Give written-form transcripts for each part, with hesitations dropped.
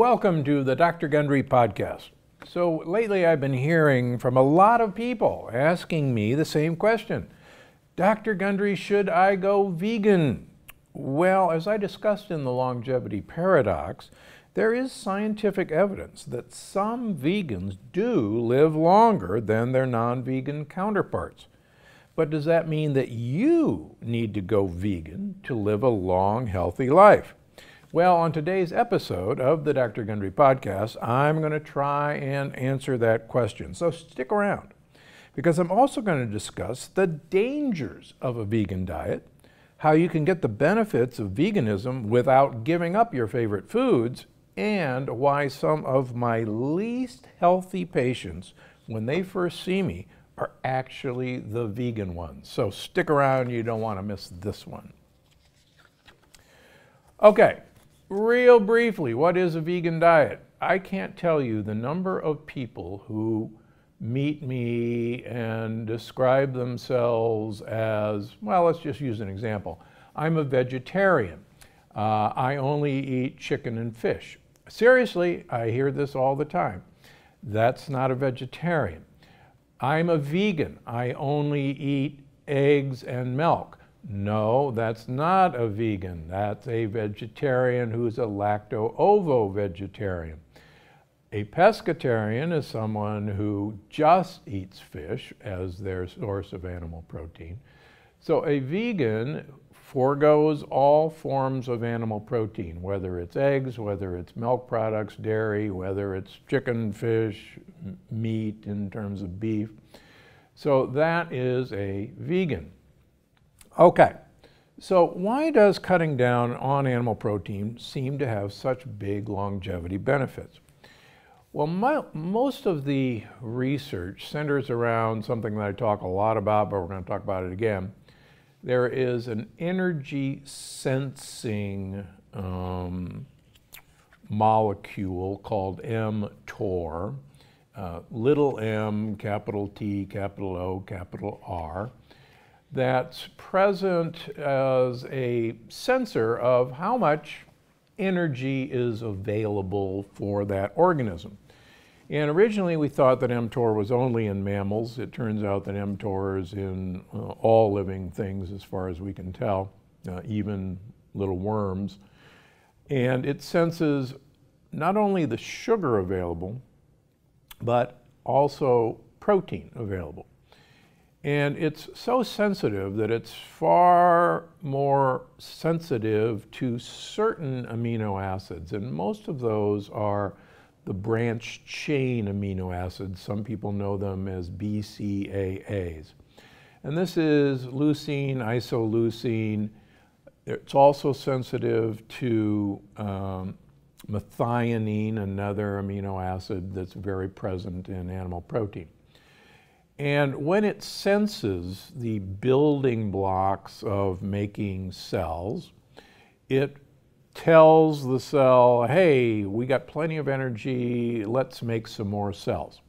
Welcome to the Dr. Gundry podcast. So lately I've been hearing from a lot of people asking me the same question. Dr. Gundry, should I go vegan? Well, as I discussed in the longevity paradox, there is scientific evidence that some vegans do live longer than their non-vegan counterparts. But does that mean that you need to go vegan to live a long, healthy life? Well, on today's episode of the Dr. Gundry podcast, I'm going to try and answer that question. So stick around, because I'm also going to discuss the dangers of a vegan diet, how you can get the benefits of veganism without giving up your favorite foods, and why some of my least healthy patients, when they first see me, are actually the vegan ones. So stick around, you don't want to miss this one. Okay. Real briefly, what is a vegan diet? I can't tell you the number of people who meet me and describe themselves as, well, let's just use an example. I'm a vegetarian. I only eat chicken and fish. Seriously, I hear this all the time. That's not a vegetarian. I'm a vegan. I only eat eggs and milk. No, that's not a vegan. That's a vegetarian who's a lacto-ovo vegetarian. A pescatarian is someone who just eats fish as their source of animal protein. So a vegan forgoes all forms of animal protein, whether it's eggs, whether it's milk products, dairy, whether it's chicken, fish, meat in terms of beef. So that is a vegan. Okay, so why does cutting down on animal protein seem to have such big longevity benefits? Well, most of the research centers around something that I talk a lot about, but we're going to talk about it again. There is an energy sensing molecule called mTOR, little m, capital T, capital O, capital R, that's present as a sensor of how much energy is available for that organism. And originally we thought that mTOR was only in mammals. It turns out that mTOR is in all living things as far as we can tell, even little worms. And it senses not only the sugar available, but also protein available. And it's so sensitive that it's far more sensitive to certain amino acids. And most of those are the branched chain amino acids. Some people know them as BCAAs. And this is leucine, isoleucine. It's also sensitive to methionine, another amino acid that's very present in animal protein. And when it senses the building blocks of making cells, it tells the cell, hey, we got plenty of energy, let's make some more cells.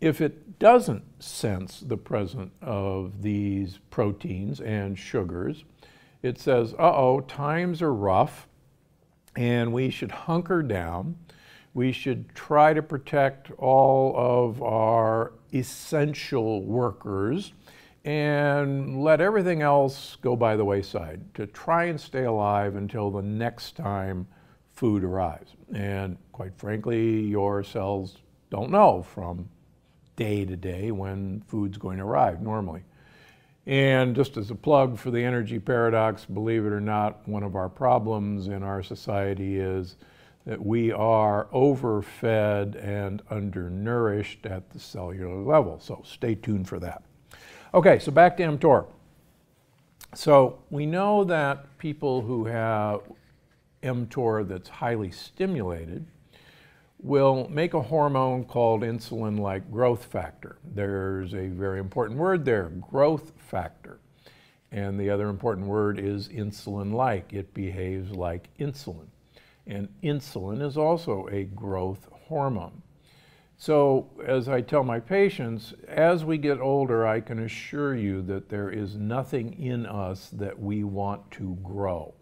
If it doesn't sense the presence of these proteins and sugars, it says, uh-oh, times are rough, and we should hunker down. We should try to protect all of our essential workers and let everything else go by the wayside to try and stay alive until the next time food arrives. And quite frankly, your cells don't know from day to day when food's going to arrive normally. And just as a plug for the energy paradox, believe it or not, one of our problems in our society is that we are overfed and undernourished at the cellular level. So stay tuned for that. Okay, so back to mTOR. So we know that people who have mTOR that's highly stimulated will make a hormone called insulin-like growth factor. There's a very important word there, growth factor. And the other important word is insulin-like. It behaves like insulin. And insulin is also a growth hormone. So as I tell my patients, as we get older, I can assure you that there is nothing in us that we want to grow.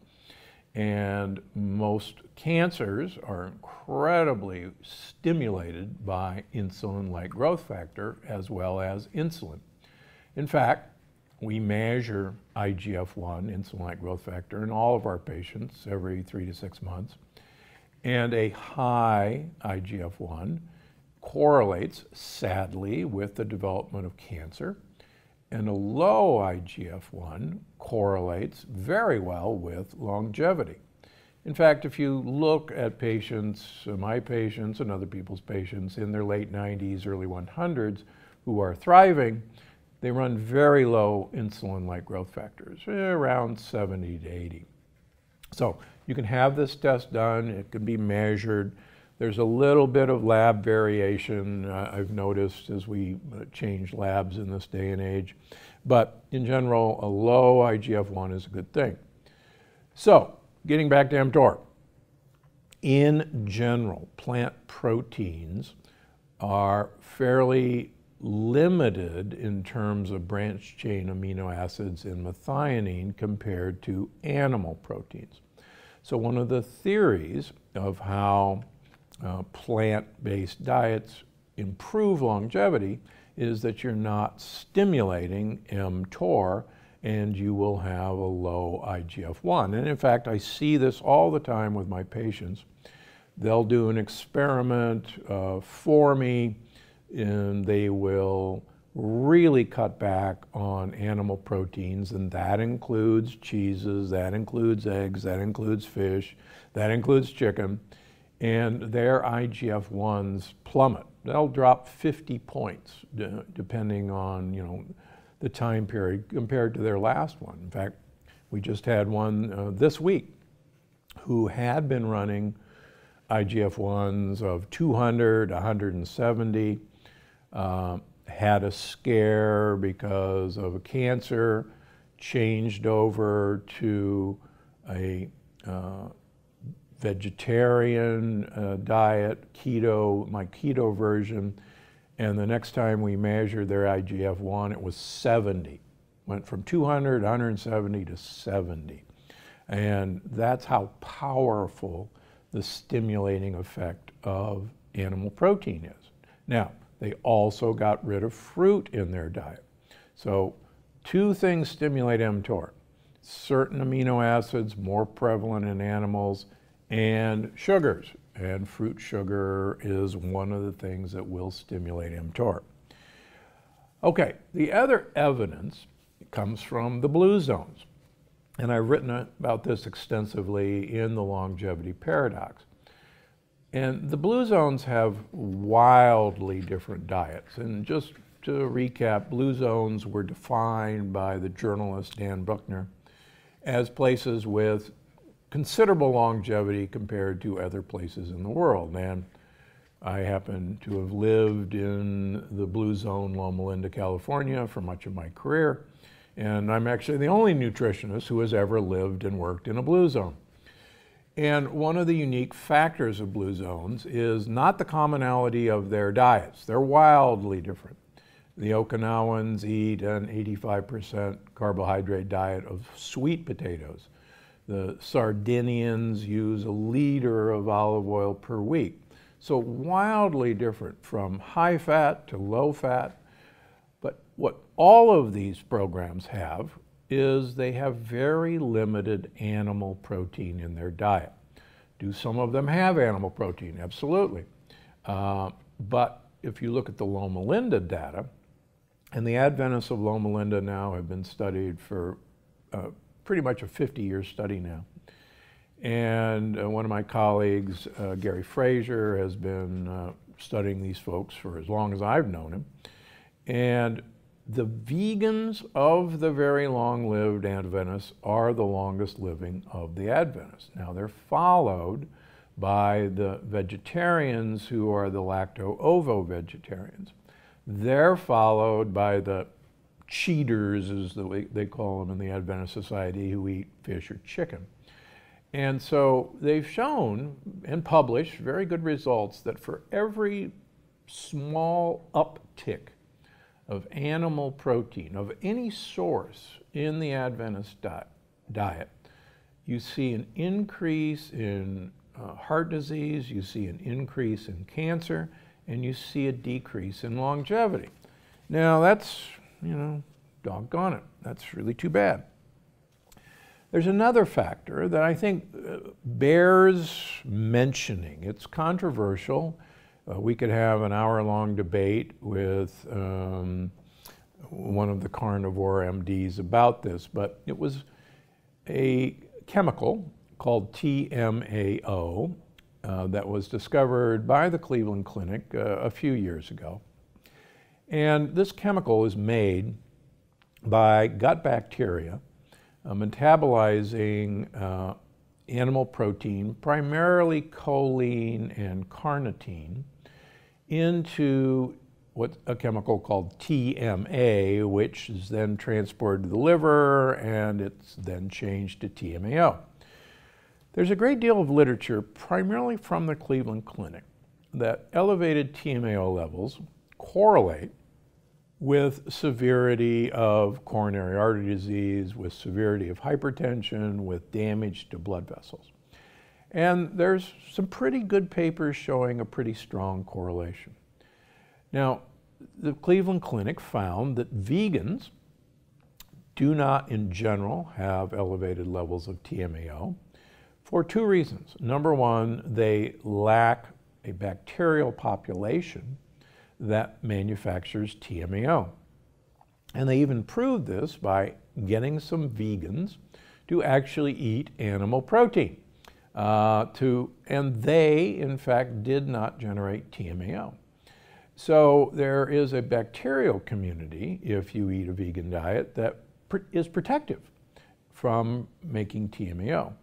And most cancers are incredibly stimulated by insulin-like growth factor as well as insulin. In fact, we measure IGF-1, insulin-like growth factor, in all of our patients every 3 to 6 months. And a high IGF-1 correlates, sadly, with the development of cancer. And a low IGF-1 correlates very well with longevity. In fact, if you look at patients, my patients and other people's patients in their late 90s, early 100s who are thriving, they run very low insulin-like growth factors, around 70 to 80. So you can have this test done, it can be measured. There's a little bit of lab variation I've noticed as we change labs in this day and age. But in general, a low IGF-1 is a good thing. So getting back to mTOR. In general, plant proteins are fairly limited in terms of branched chain amino acids in methionine compared to animal proteins. So one of the theories of how plant-based diets improve longevity is that you're not stimulating mTOR and you will have a low IGF-1. And in fact, I see this all the time with my patients. They'll do an experiment for me and they will really cut back on animal proteins, and that includes cheeses, that includes eggs, that includes fish, that includes chicken. And their IGF-1s plummet. They'll drop 50 points depending on the time period compared to their last one. In fact, we just had one this week who had been running IGF-1s of 200, 170, had a scare because of a cancer, changed over to a vegetarian diet, my keto version, and the next time we measured their IGF-1, it was 70. Went from 200, 170 to 70. And that's how powerful the stimulating effect of animal protein is. Now, they also got rid of fruit in their diet. So 2 things stimulate mTOR. Certain amino acids more prevalent in animals, and sugars. And fruit sugar is one of the things that will stimulate mTOR. Okay, the other evidence comes from the blue zones. And I've written about this extensively in the longevity paradox. And the blue zones have wildly different diets. And just to recap, blue zones were defined by the journalist Dan Buckner as places with considerable longevity compared to other places in the world. And I happen to have lived in the blue zone, Loma Linda, California for much of my career. And I'm actually the only nutritionist who has ever lived and worked in a blue zone. And one of the unique factors of blue zones is not the commonality of their diets. They're wildly different. The Okinawans eat an 85% carbohydrate diet of sweet potatoes. The Sardinians use 1 liter of olive oil per week. So wildly different from high fat to low fat. But what all of these programs have is they have very limited animal protein in their diet. Do some of them have animal protein? Absolutely. But if you look at the Loma Linda data, and the Adventists of Loma Linda now have been studied for pretty much a 50-year study now. And one of my colleagues, Gary Frazier, has been studying these folks for as long as I've known him. And the vegans of the very long-lived Adventists are the longest living of the Adventists. Now, they're followed by the vegetarians who are the lacto-ovo vegetarians. They're followed by the cheaters, as the way they call them in the Adventist Society, who eat fish or chicken. And so they've shown and published very good results that for every small uptick of animal protein of any source in the Adventist diet, you see an increase in heart disease, you see an increase in cancer, and you see a decrease in longevity. Now that's, doggone it, that's really too bad. There's another factor that I think bears mentioning. It's controversial. We could have an hour-long debate with one of the carnivore MDs about this, but it was a chemical called TMAO that was discovered by the Cleveland Clinic a few years ago. And this chemical is made by gut bacteria metabolizing animal protein, primarily choline and carnitine, into what's a chemical called TMA, which is then transported to the liver, and it's then changed to TMAO. There's a great deal of literature, primarily from the Cleveland Clinic, that elevated TMAO levels correlate with severity of coronary artery disease, with severity of hypertension, with damage to blood vessels. And there's some pretty good papers showing a pretty strong correlation. Now, the Cleveland Clinic found that vegans do not, in general, have elevated levels of TMAO for two reasons. Number one, they lack a bacterial population that manufactures TMAO. And they even proved this by getting some vegans to actually eat animal protein. And they, in fact, did not generate TMAO. So there is a bacterial community, if you eat a vegan diet, that is protective from making TMAO.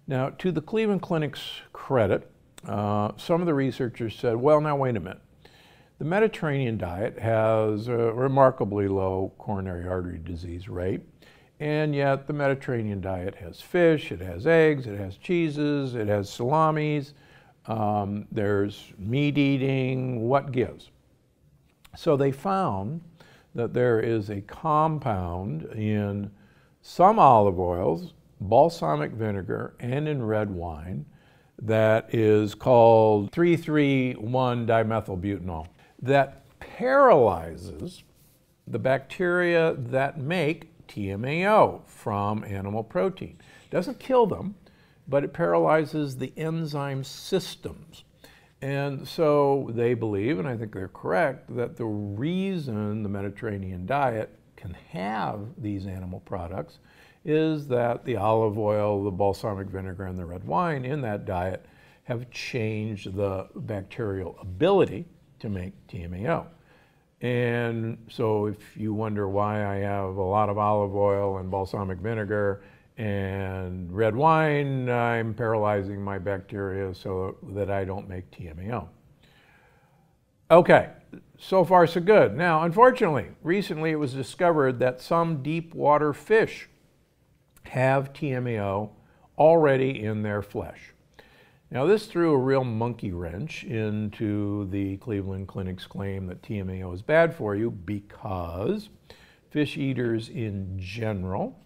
Now, to the Cleveland Clinic's credit, some of the researchers said, well, now wait a minute. The Mediterranean diet has a remarkably low coronary artery disease rate, and yet the Mediterranean diet has fish, it has eggs, it has cheeses, it has salamis, there's meat eating, what gives? So they found that there is a compound in some olive oils, balsamic vinegar, and in red wine that is called 3,3,1-dimethylbutanol that paralyzes the bacteria that make TMAO from animal protein. It doesn't kill them, but it paralyzes the enzyme systems. And so they believe, and I think they're correct, that the reason the Mediterranean diet can have these animal products is that the olive oil, the balsamic vinegar, and the red wine in that diet have changed the bacterial ability to make TMAO. And so if you wonder why I have a lot of olive oil and balsamic vinegar and red wine, I'm paralyzing my bacteria so that I don't make TMAO. Okay, so far so good. Now, unfortunately, recently it was discovered that some deep water fish have TMAO already in their flesh. Now, this threw a real monkey wrench into the Cleveland Clinic's claim that TMAO is bad for you, because fish eaters in general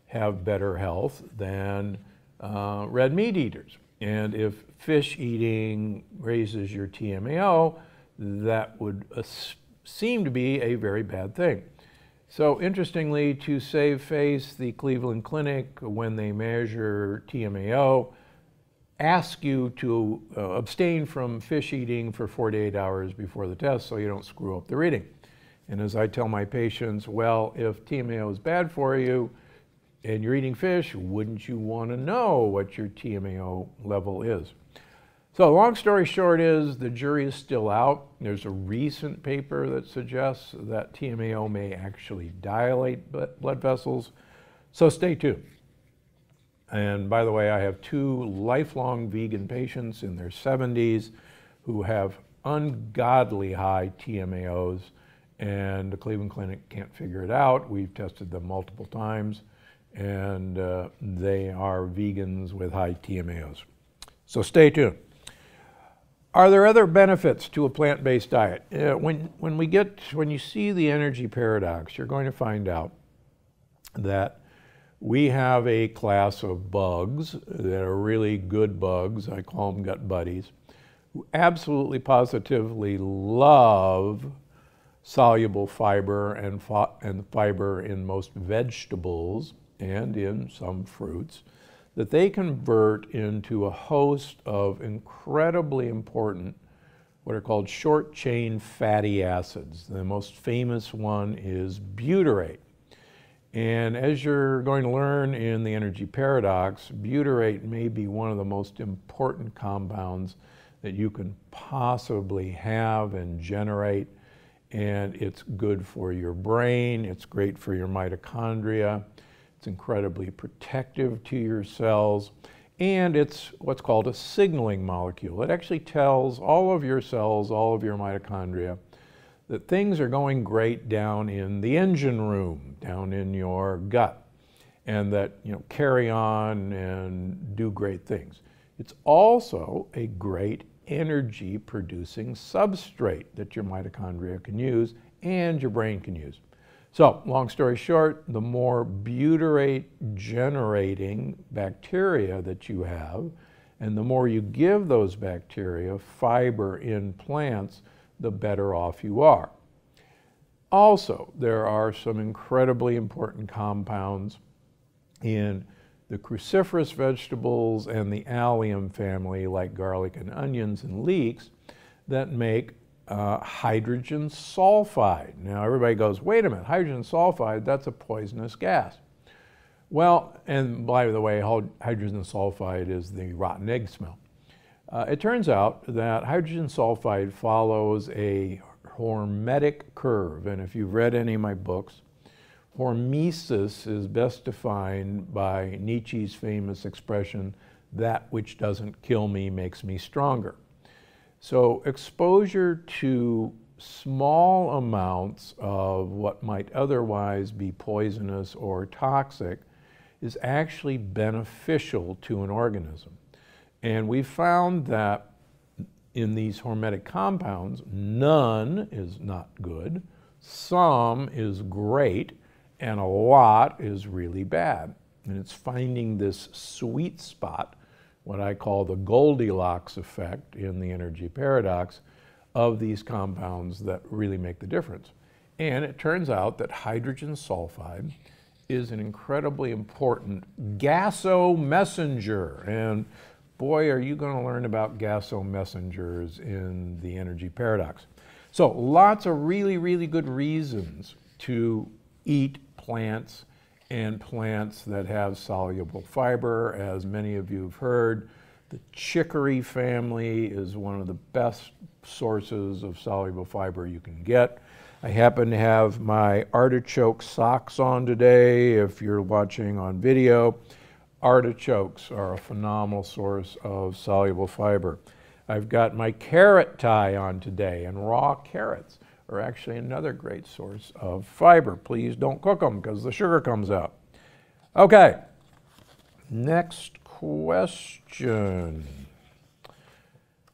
have better health than red meat eaters. And if fish eating raises your TMAO, that would seem to be a very bad thing. So interestingly, to save face, the Cleveland Clinic, when they measure TMAO, ask you to abstain from fish eating for 48 hours before the test so you don't screw up the reading. And as I tell my patients, well, if TMAO is bad for you and you're eating fish, wouldn't you want to know what your TMAO level is? So long story short is the jury is still out. There's a recent paper that suggests that TMAO may actually dilate blood vessels, so stay tuned. And by the way, I have 2 lifelong vegan patients in their 70s who have ungodly high TMAOs, and the Cleveland Clinic can't figure it out. We've tested them multiple times, and they are vegans with high TMAOs. So stay tuned. Are there other benefits to a plant-based diet? When you see the energy paradox, you're going to find out that We have a class of bugs that are really good bugs, I call them gut buddies, who absolutely positively love soluble fiber and fiber in most vegetables and in some fruits, that they convert into a host of incredibly important, what are called short-chain fatty acids. The most famous one is butyrate. And as you're going to learn in the energy paradox, butyrate may be one of the most important compounds that you can possibly have and generate. And it's good for your brain, it's great for your mitochondria, it's incredibly protective to your cells, and it's what's called a signaling molecule. It actually tells all of your cells, all of your mitochondria, that things are going great down in the engine room, down in your gut, and that, carry on and do great things. It's also a great energy producing substrate that your mitochondria can use and your brain can use. So, long story short, the more butyrate generating bacteria that you have, and the more you give those bacteria fiber in plants, the better off you are. Also, there are some incredibly important compounds in the cruciferous vegetables and the allium family, like garlic and onions and leeks, that make hydrogen sulfide. Now everybody goes, wait a minute, hydrogen sulfide, that's a poisonous gas. Well, and by the way, hydrogen sulfide is the rotten egg smell. It turns out that hydrogen sulfide follows a hormetic curve, and if you've read any of my books, hormesis is best defined by Nietzsche's famous expression, that which doesn't kill me makes me stronger. So exposure to small amounts of what might otherwise be poisonous or toxic is actually beneficial to an organism. And we found that in these hormetic compounds, none is not good, some is great, and a lot is really bad. And it's finding this sweet spot, what I call the Goldilocks effect in the energy paradox, of these compounds that really make the difference. And it turns out that hydrogen sulfide is an incredibly important gaso messenger. And boy, are you going to learn about gaso messengers in the energy paradox. So lots of really, really good reasons to eat plants and plants that have soluble fiber. As many of you have heard, the chicory family is one of the best sources of soluble fiber you can get. I happen to have my artichoke socks on today. If you're watching on video, artichokes are a phenomenal source of soluble fiber. I've got my carrot tie on today, and raw carrots are actually another great source of fiber. Please don't cook them because the sugar comes out. Okay, next question.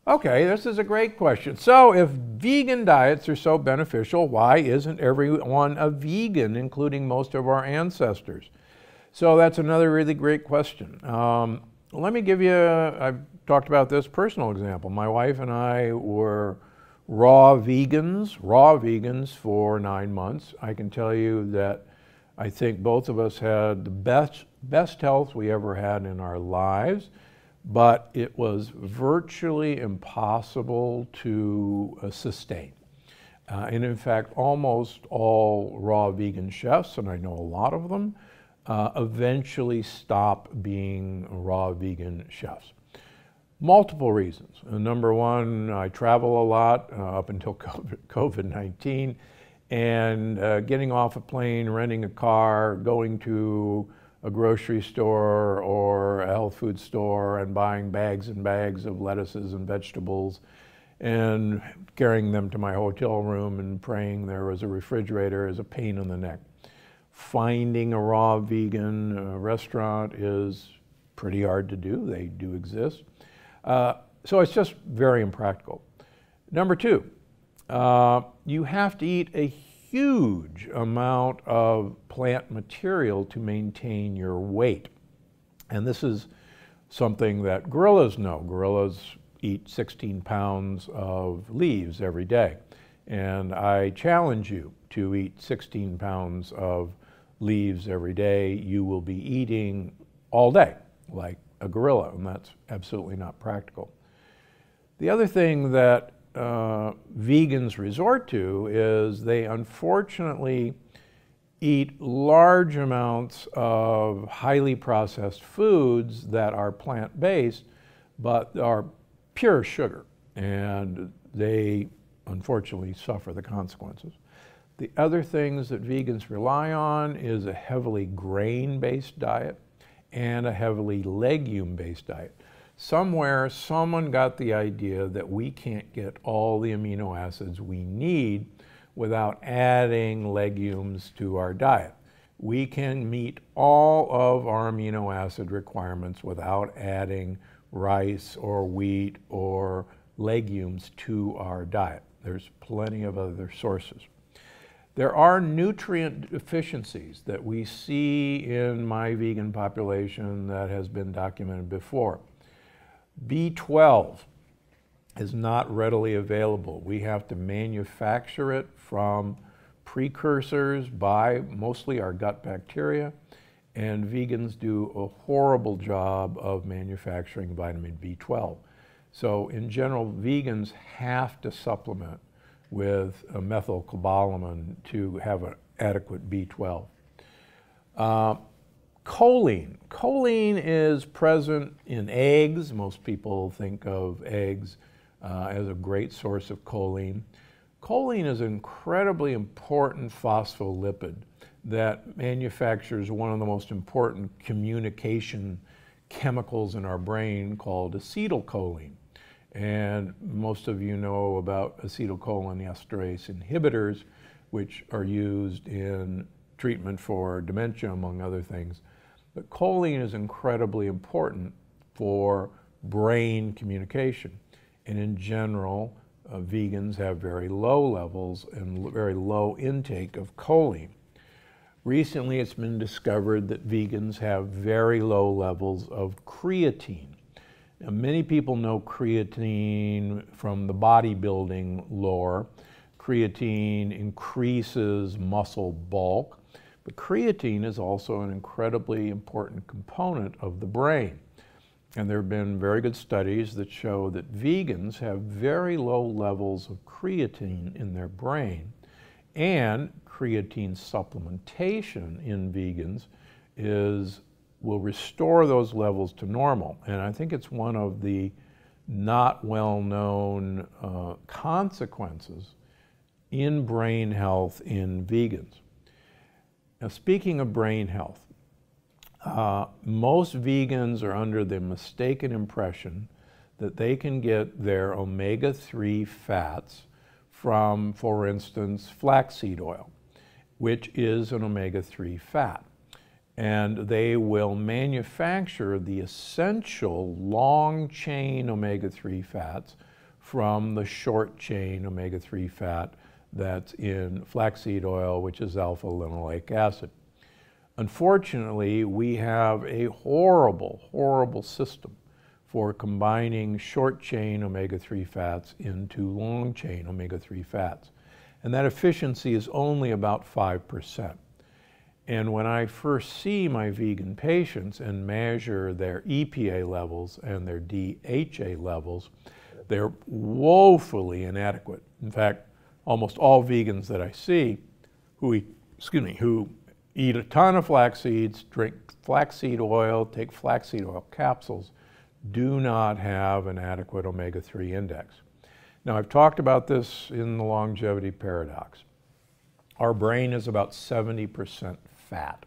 Okay, this is a great question. So if vegan diets are so beneficial, why isn't everyone a vegan, including most of our ancestors? So that's another really great question. Let me give you, I've talked about this personal example. My wife and I were raw vegans for 9 months. I can tell you that I think both of us had the best health we ever had in our lives, but it was virtually impossible to sustain. And in fact, almost all raw vegan chefs, and I know a lot of them, eventually stop being raw vegan chefs. Multiple reasons. Number one, I travel a lot up until COVID-19, and getting off a plane, renting a car, going to a grocery store or a health food store and buying bags and bags of lettuces and vegetables and carrying them to my hotel room and praying there was a refrigerator is a pain in the neck. Finding a raw vegan restaurant is pretty hard to do. They do exist. So it's just very impractical. Number two, you have to eat a huge amount of plant material to maintain your weight. And this is something that gorillas know. Gorillas eat 16 pounds of leaves every day. And I challenge you to eat 16 pounds of leaves every day. You will be eating all day like a gorilla, and that's absolutely not practical. The other thing that vegans resort to is they unfortunately eat large amounts of highly processed foods that are plant-based but are pure sugar, and they unfortunately suffer the consequences. The other things that vegans rely on is a heavily grain-based diet and a heavily legume-based diet. Somewhere, someone got the idea that we can't get all the amino acids we need without adding legumes to our diet. We can meet all of our amino acid requirements without adding rice or wheat or legumes to our diet. There's plenty of other sources. There are nutrient deficiencies that we see in my vegan population that has been documented before. B12 is not readily available. We have to manufacture it from precursors by mostly our gut bacteria, and vegans do a horrible job of manufacturing vitamin B12. So in general, vegans have to supplement with methylcobalamin to have an adequate B12. Choline. Choline is present in eggs. Most people think of eggs as a great source of choline. Choline is an incredibly important phospholipid that manufactures one of the most important communication chemicals in our brain called acetylcholine. And most of you know about acetylcholinesterase inhibitors, which are used in treatment for dementia, among other things. But choline is incredibly important for brain communication. And in general, vegans have very low levels and very low intake of choline. Recently, it's been discovered that vegans have very low levels of creatine. Now, many people know creatine from the bodybuilding lore. Creatine increases muscle bulk, but creatine is also an incredibly important component of the brain. And there have been very good studies that show that vegans have very low levels of creatine in their brain, and creatine supplementation in vegans will restore those levels to normal. And I think it's one of the not well-known consequences in brain health in vegans. Now, speaking of brain health, most vegans are under the mistaken impression that they can get their omega-3 fats from, for instance, flaxseed oil, which is an omega-3 fat. And they will manufacture the essential long-chain omega-3 fats from the short-chain omega-3 fat that's in flaxseed oil, which is alpha-linoleic acid. Unfortunately, we have a horrible, horrible system for combining short-chain omega-3 fats into long-chain omega-3 fats. And that efficiency is only about 5%. And when I first see my vegan patients and measure their EPA levels and their DHA levels, they're woefully inadequate. In fact, almost all vegans that I see who eat a ton of flax seeds, drink flaxseed oil, take flaxseed oil capsules, do not have an adequate omega-3 index. Now, I've talked about this in the longevity paradox. Our brain is about 70% fat,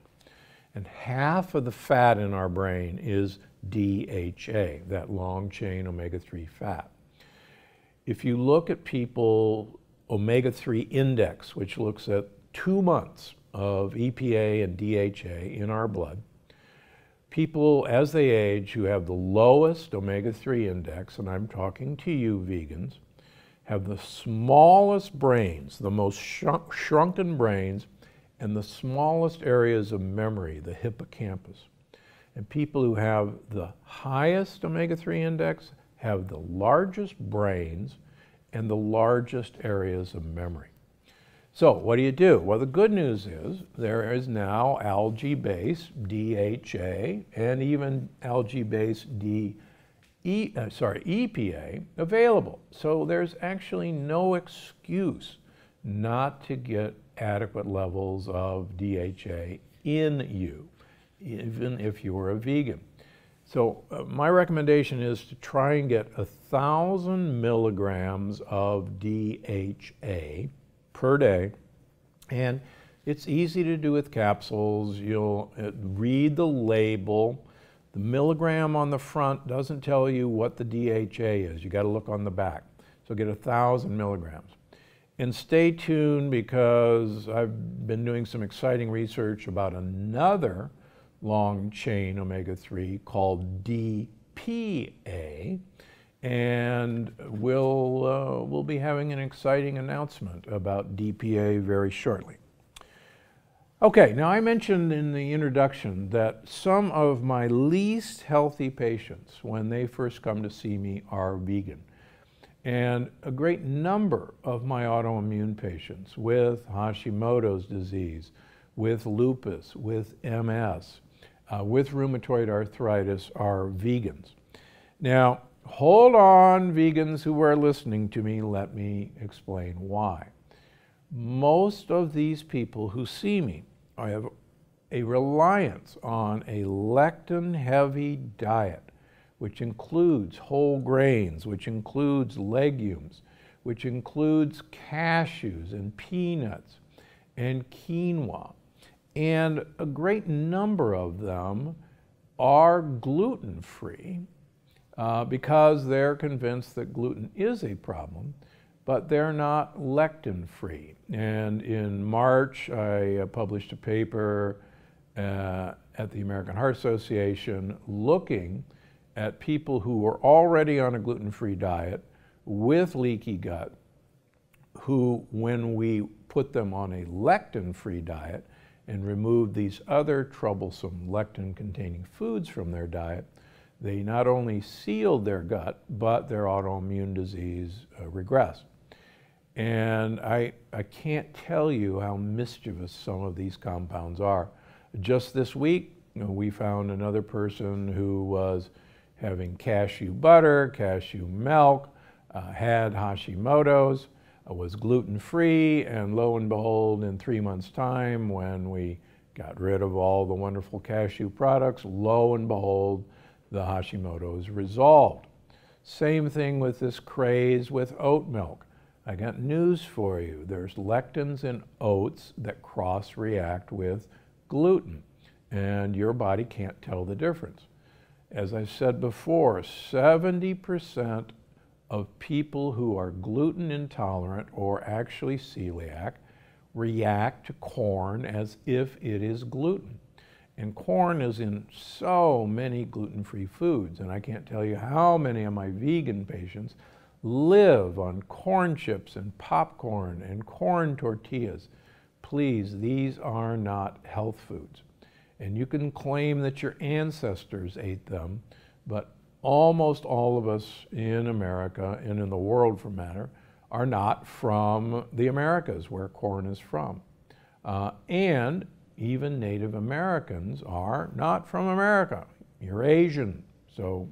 and half of the fat in our brain is DHA, that long-chain omega-3 fat. If you look at people omega-3 index, which looks at 2 months of EPA and DHA in our blood, people as they age who have the lowest omega-3 index, and I'm talking to you vegans, have the smallest brains, the most shrunken brains, and the smallest areas of memory, the hippocampus. And people who have the highest omega-3 index have the largest brains and the largest areas of memory. So what do? Well, the good news is there is now algae-based DHA and even algae-based EPA available. So there's actually no excuse not to get adequate levels of DHA in you, even if you are a vegan. So my recommendation is to try and get 1,000 milligrams of DHA per day, and it's easy to do with capsules. You'll read the label. The milligram on the front doesn't tell you what the DHA is. You got to look on the back. So get 1,000 milligrams. And stay tuned, because I've been doing some exciting research about another long chain omega-3 called DPA, and we'll be having an exciting announcement about DPA very shortly. Okay, now I mentioned in the introduction that some of my least healthy patients, when they first come to see me, are vegan. And a great number of my autoimmune patients with Hashimoto's disease, with lupus, with MS, with rheumatoid arthritis are vegans. Now, hold on, vegans who are listening to me, let me explain why. Most of these people who see me have a reliance on a lectin-heavy diet, which includes whole grains, which includes legumes, which includes cashews and peanuts and quinoa. And a great number of them are gluten-free because they're convinced that gluten is a problem, but they're not lectin-free. And in March, I published a paper at the American Heart Association looking at people who were already on a gluten-free diet with leaky gut, who, when we put them on a lectin-free diet and removed these other troublesome lectin-containing foods from their diet, they not only sealed their gut, but their autoimmune disease regressed. And I can't tell you how mischievous some of these compounds are. Just this week, we found another person who was having cashew butter, cashew milk, had Hashimoto's, was gluten-free, and lo and behold, in 3 months' time, when we got rid of all the wonderful cashew products, lo and behold, the Hashimoto's resolved. Same thing with this craze with oat milk. I got news for you. There's lectins in oats that cross-react with gluten, and your body can't tell the difference. As I said before, 70% of people who are gluten intolerant or actually celiac react to corn as if it is gluten. And corn is in so many gluten-free foods, and I can't tell you how many of my vegan patients live on corn chips and popcorn and corn tortillas. Please, these are not health foods. And you can claim that your ancestors ate them, but almost all of us in America, and in the world for matter, are not from the Americas, where corn is from. And even Native Americans are not from America. You're Asian, so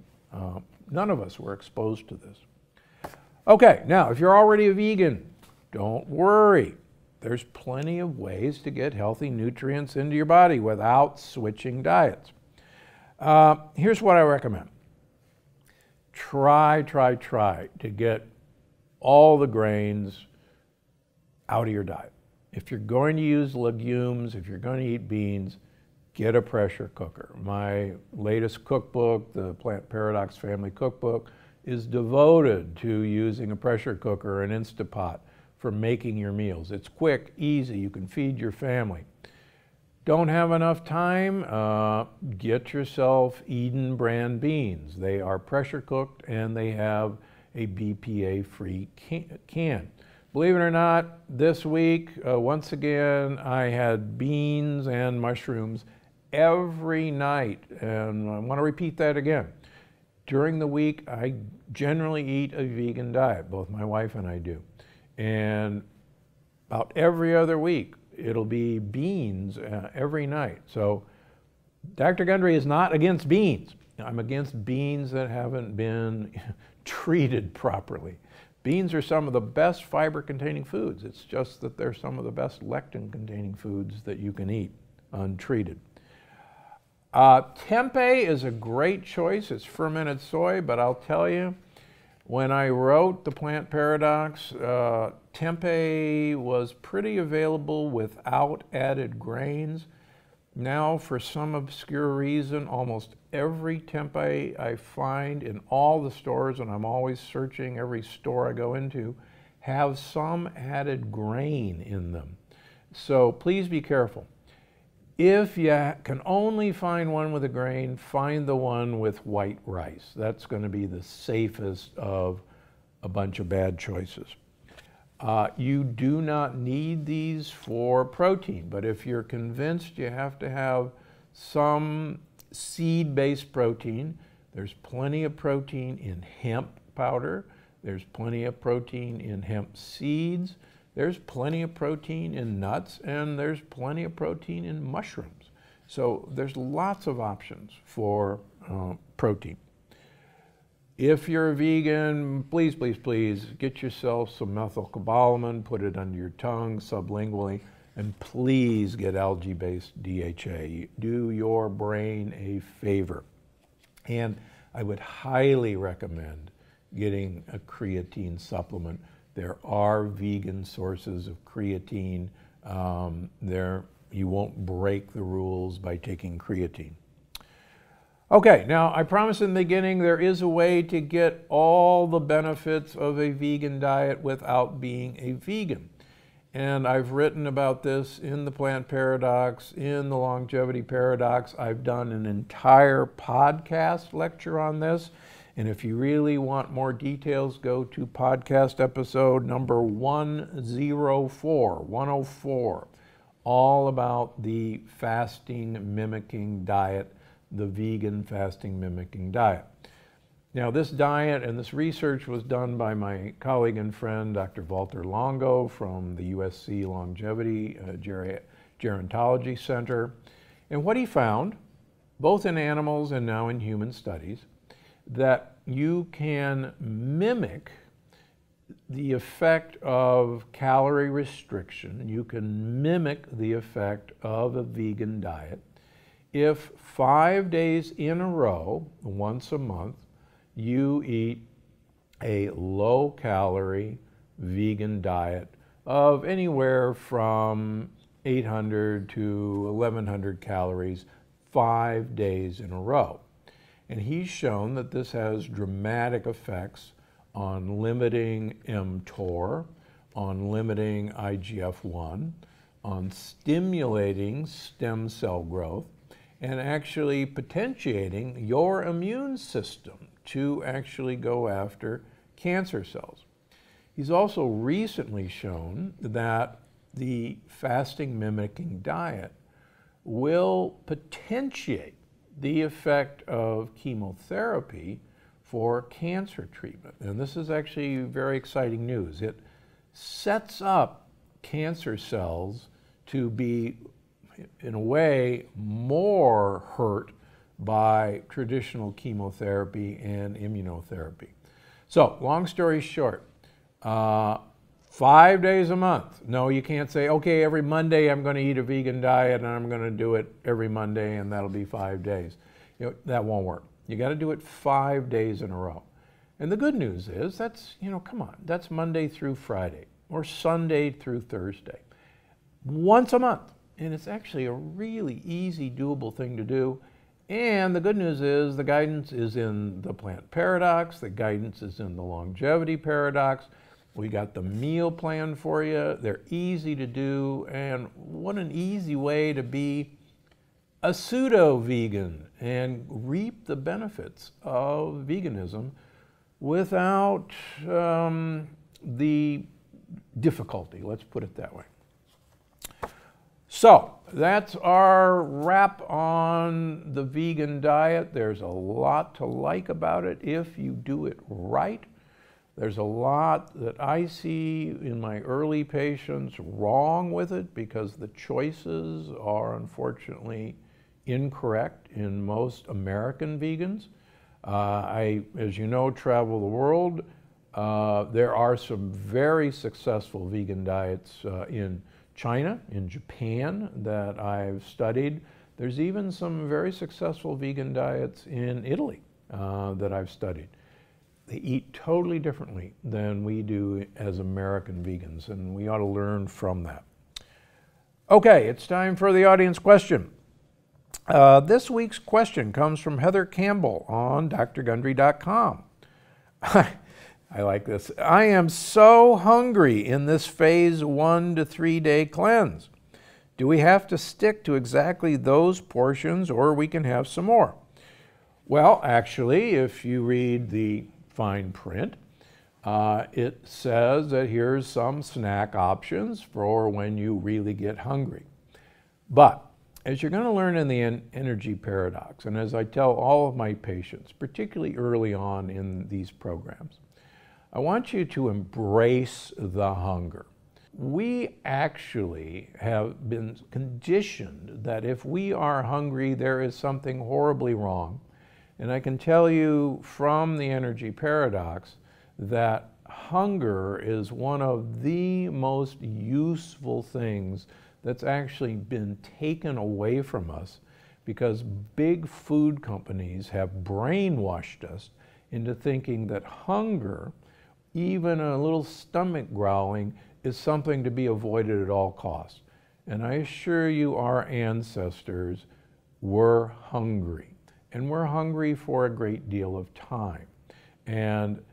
none of us were exposed to this. Okay, now, if you're already a vegan, don't worry. There's plenty of ways to get healthy nutrients into your body without switching diets. Here's what I recommend. Try to get all the grains out of your diet. If you're going to use legumes, if you're going to eat beans, get a pressure cooker. My latest cookbook, the Plant Paradox Family Cookbook, is devoted to using a pressure cooker, an Instapot, for making your meals. It's quick, easy, you can feed your family. Don't have enough time? Get yourself Eden brand beans. They are pressure cooked and they have a BPA-free can. Believe it or not, this week, once again, I had beans and mushrooms every night, and I want to repeat that again. During the week, I generally eat a vegan diet, both my wife and I do. And about every other week, it'll be beans every night. So Dr. Gundry is not against beans. I'm against beans that haven't been treated properly. Beans are some of the best fiber-containing foods. It's just that they're some of the best lectin-containing foods that you can eat untreated. Tempeh is a great choice. It's fermented soy, but I'll tell you, when I wrote The Plant Paradox, tempeh was pretty available without added grains. Now, for some obscure reason, almost every tempeh I find in all the stores, and I'm always searching every store I go into, have some added grain in them. So please be careful. If you can only find one with a grain, find the one with white rice. That's going to be the safest of a bunch of bad choices. You do not need these for protein, but if you're convinced you have to have some seed-based protein, there's plenty of protein in hemp powder, there's plenty of protein in hemp seeds, there's plenty of protein in nuts, and there's plenty of protein in mushrooms. So there's lots of options for protein. If you're a vegan, please, please, please get yourself some methylcobalamin, put it under your tongue sublingually, and please get algae-based DHA. Do your brain a favor. And I would highly recommend getting a creatine supplement. There are vegan sources of creatine. You won't break the rules by taking creatine. Okay, now I promised in the beginning there is a way to get all the benefits of a vegan diet without being a vegan. And I've written about this in The Plant Paradox, in The Longevity Paradox. I've done an entire podcast lecture on this. And if you really want more details, go to podcast episode number 104, all about the fasting mimicking diet, the vegan fasting mimicking diet. Now, this diet and this research was done by my colleague and friend, Dr. Walter Longo from the USC Longevity Gerontology Center. And what he found, both in animals and now in human studies, that you can mimic the effect of calorie restriction, you can mimic the effect of a vegan diet if 5 days in a row, once a month, you eat a low-calorie vegan diet of anywhere from 800 to 1,100 calories 5 days in a row. And he's shown that this has dramatic effects on limiting mTOR, on limiting IGF-1, on stimulating stem cell growth, and actually potentiating your immune system to actually go after cancer cells. He's also recently shown that the fasting mimicking diet will potentiate the effect of chemotherapy for cancer treatment. And this is actually very exciting news. It sets up cancer cells to be, in a way, more hurt by traditional chemotherapy and immunotherapy. So, long story short, 5 days a month. No, you can't say, okay, every Monday I'm going to eat a vegan diet and I'm going to do it every Monday and that'll be 5 days. You know, that won't work. You got to do it 5 days in a row. And the good news is that's, come on, that's Monday through Friday or Sunday through Thursday. Once a month. And it's actually a really easy, doable thing to do. And the good news is the guidance is in the Plant Paradox, the guidance is in the Longevity Paradox. We got the meal plan for you. They're easy to do, and what an easy way to be a pseudo-vegan and reap the benefits of veganism without the difficulty, let's put it that way. So that's our wrap on the vegan diet. There's a lot to like about it if you do it right. There's a lot that I see in my early patients wrong with it because the choices are unfortunately incorrect in most American vegans. I, as you know, travel the world. There are some very successful vegan diets in China, in Japan that I've studied. There's even some very successful vegan diets in Italy that I've studied. They eat totally differently than we do as American vegans, and we ought to learn from that. Okay, it's time for the audience question. This week's question comes from Heather Campbell on drgundry.com. I like this. I am so hungry in this phase 1 to 3 day cleanse. Do we have to stick to exactly those portions or we can have some more? Well, actually, if you read the fine print, it says that here's some snack options for when you really get hungry. But as you're going to learn in the energy paradox, and as I tell all of my patients, particularly early on in these programs, I want you to embrace the hunger. We actually have been conditioned that if we are hungry, there is something horribly wrong. And I can tell you from the energy paradox that hunger is one of the most useful things that's actually been taken away from us because big food companies have brainwashed us into thinking that hunger, even a little stomach growling, is something to be avoided at all costs. And I assure you our ancestors were hungry. And we're hungry for a great deal of time. And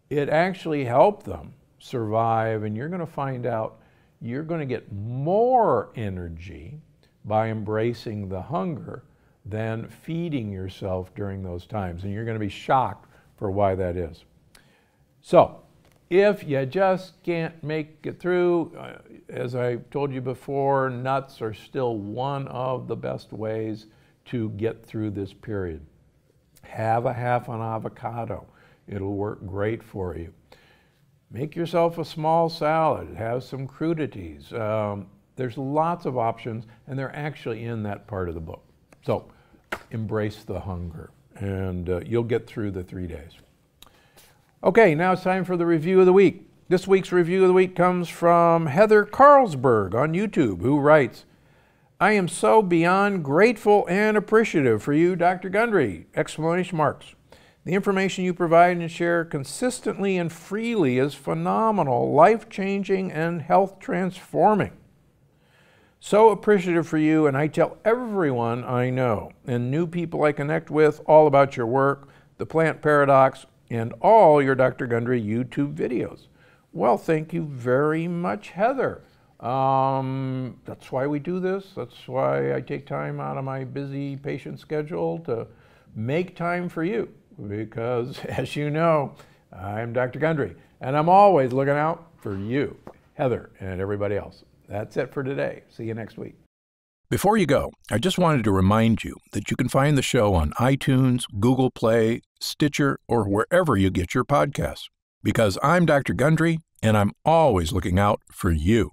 it actually helped them survive, and you're going to find out you're going to get more energy by embracing the hunger than feeding yourself during those times. And you're going to be shocked for why that is. So, if you just can't make it through, as I told you before, nuts are still one of the best ways to get through this period. Have a half an avocado. It'll work great for you. Make yourself a small salad. Have some crudities. There's lots of options, and they're actually in that part of the book. So embrace the hunger, and you'll get through the 3 days. Okay, now it's time for the review of the week. This week's review of the week comes from Heather Carlsberg on YouTube, who writes, I am so beyond grateful and appreciative for you, Dr. Gundry! Exclamation marks. The information you provide and share consistently and freely is phenomenal, life-changing, and health-transforming. So appreciative for you, and I tell everyone I know and new people I connect with all about your work, the plant paradox, and all your Dr. Gundry YouTube videos. Well, thank you very much, Heather. That's why we do this. That's why I take time out of my busy patient schedule to make time for you. Because, as you know, I'm Dr. Gundry, and I'm always looking out for you, Heather, and everybody else. That's it for today. See you next week. Before you go, I just wanted to remind you that you can find the show on iTunes, Google Play, Stitcher, or wherever you get your podcasts. Because I'm Dr. Gundry, and I'm always looking out for you.